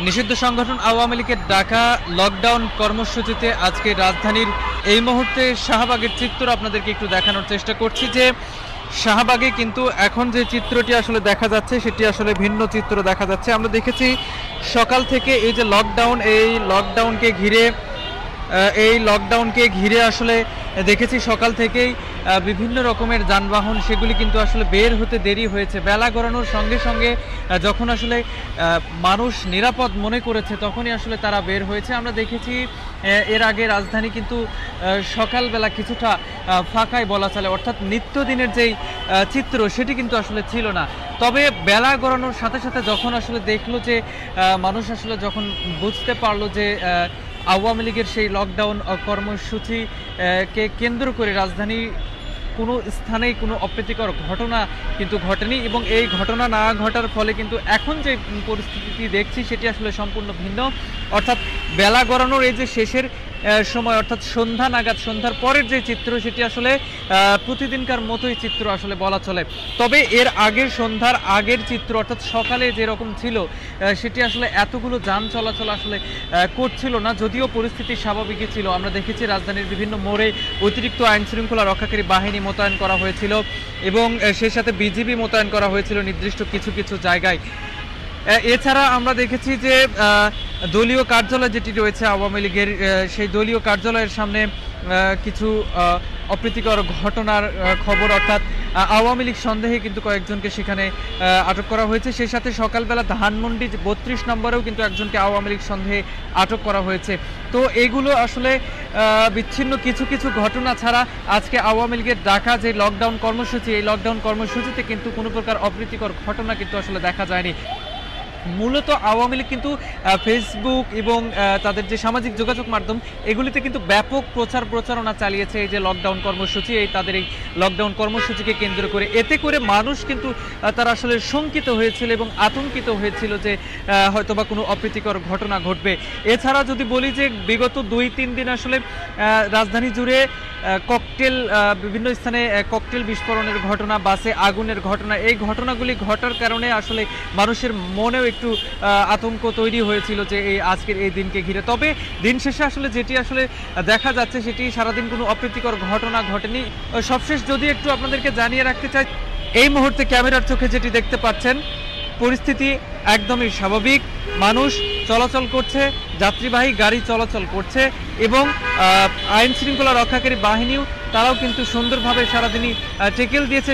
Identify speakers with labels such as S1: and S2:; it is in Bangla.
S1: নিষিদ্ধ সংগঠন আওয়ামী লীগের ডাকা লকডাউন কর্মসূচিতে আজকে রাজধানীর এই মুহূর্তে শাহবাগের চিত্র আপনাদেরকে একটু দেখানোর চেষ্টা করছি যে শাহবাগে কিন্তু এখন যে চিত্রটি আসলে দেখা যাচ্ছে সেটি আসলে ভিন্ন চিত্র দেখা যাচ্ছে। আমরা দেখেছি সকাল থেকে এই যে লকডাউনকে ঘিরে আসলে দেখেছি সকাল থেকেই বিভিন্ন রকমের যানবাহন সেগুলি কিন্তু আসলে বের হতে দেরি হয়েছে। বেলা গড়ানোর সঙ্গে সঙ্গে যখন আসলে মানুষ নিরাপদ মনে করেছে তখনই আসলে তারা বের হয়েছে। আমরা দেখেছি এর আগে রাজধানী কিন্তু সকালবেলা কিছুটা ফাঁকাই বলা চলে, অর্থাৎ নিত্যদিনের যেই চিত্র সেটি কিন্তু আসলে ছিল না। তবে বেলা গড়ানোর সাথে সাথে যখন আসলে দেখলো যে মানুষ আসলে যখন বুঝতে পারলো যে আওয়ামী লীগের সেই লকডাউন কর্মসূচিকে কেন্দ্র করে রাজধানী কোনো স্থানেই কোনো অপ্রীতিকর ঘটনা কিন্তু ঘটেনি, এবং এই ঘটনা না ঘটার ফলে কিন্তু এখন যে পরিস্থিতি দেখছি সেটি আসলে সম্পূর্ণ ভিন্ন। অর্থাৎ বেলা গড়ানোর এই যে শেষের সময় অর্থাৎ সন্ধ্যা নাগাদ, সন্ধ্যার পরের যে চিত্র সেটি আসলে প্রতিদিনকার মতোই চিত্র আসলে বলা চলে। তবে এর আগের সন্ধ্যার আগের চিত্র অর্থাৎ সকালে যেরকম ছিল সেটি আসলে এতগুলো যান চলাচল আসলে করছিল না, যদিও পরিস্থিতি স্বাভাবিকই ছিল। আমরা দেখেছি রাজধানীর বিভিন্ন মোড়ে অতিরিক্ত আইন শৃঙ্খলা রক্ষাকারী বাহিনী মোতায়েন করা হয়েছিল এবং সেই সাথে বিজিবি মোতায়েন করা হয়েছিল নির্দিষ্ট কিছু কিছু জায়গায়। এছাড়া আমরা দেখেছি যে দলীয় কার্যালয় যেটি রয়েছে আওয়ামী লীগের, সেই দলীয় কার্যালয়ের সামনে কিছু অপ্রীতিকর ঘটনার খবর, অর্থাৎ আওয়ামী লীগ সন্দেহে কিন্তু কয়েকজনকে সেখানে আটক করা হয়েছে। সেই সাথে সকালবেলা ধানমন্ডি 32 নম্বরেও কিন্তু একজনকে আওয়ামী লীগ সন্দেহে আটক করা হয়েছে। তো এগুলো আসলে বিচ্ছিন্ন কিছু কিছু ঘটনা ছাড়া আজকে আওয়ামী লীগের ডাকা যে লকডাউন কর্মসূচি, এই লকডাউন কর্মসূচিতে কিন্তু কোনো প্রকার অপ্রীতিকর ঘটনা কিন্তু আসলে দেখা যায়নি। মূলত আওয়ামী লীগ কিন্তু ফেসবুক এবং তাদের যে সামাজিক যোগাযোগ মাধ্যম এগুলিতে কিন্তু ব্যাপক প্রচারণা চালিয়েছে এই যে লকডাউন কর্মসূচি, তাদের এই লকডাউন কর্মসূচিকে কেন্দ্র করে। এতে করে মানুষ কিন্তু তারা আসলে শঙ্কিত হয়েছিল এবং আতঙ্কিত হয়েছিল যে হয়তোবা কোনো অপ্রীতিকর ঘটনা ঘটবে। এছাড়া যদি বলি যে বিগত 2-3 দিন আসলে রাজধানী জুড়ে বিভিন্ন স্থানে ককটেল বিস্ফোরণের ঘটনা, বাসে আগুনের ঘটনা, এই ঘটনাগুলি ঘটার কারণে আসলে মানুষের মনেও একটু আতঙ্ক তৈরি হয়েছিল যে এই আজকের এই দিনকে ঘিরে। তবে দিন শেষে আসলে যেটি আসলে দেখা যাচ্ছে সেটি সারাদিন কোনো অপ্রীতিকর ঘটনা ঘটেনি। সবশেষ যদি একটু আপনাদেরকে জানিয়ে রাখতে চাই, এই মুহূর্তে ক্যামেরার চোখে যেটি দেখতে পাচ্ছেন পরিস্থিতি একদমই স্বাভাবিক। মানুষ চলাচল করছে, যাত্রীবাহী গাড়ি চলাচল করছে এবং আইন শৃঙ্খলা রক্ষাকারী বাহিনীও তারাও কিন্তু সুন্দরভাবে সারাদিনই টেকেল দিয়েছে।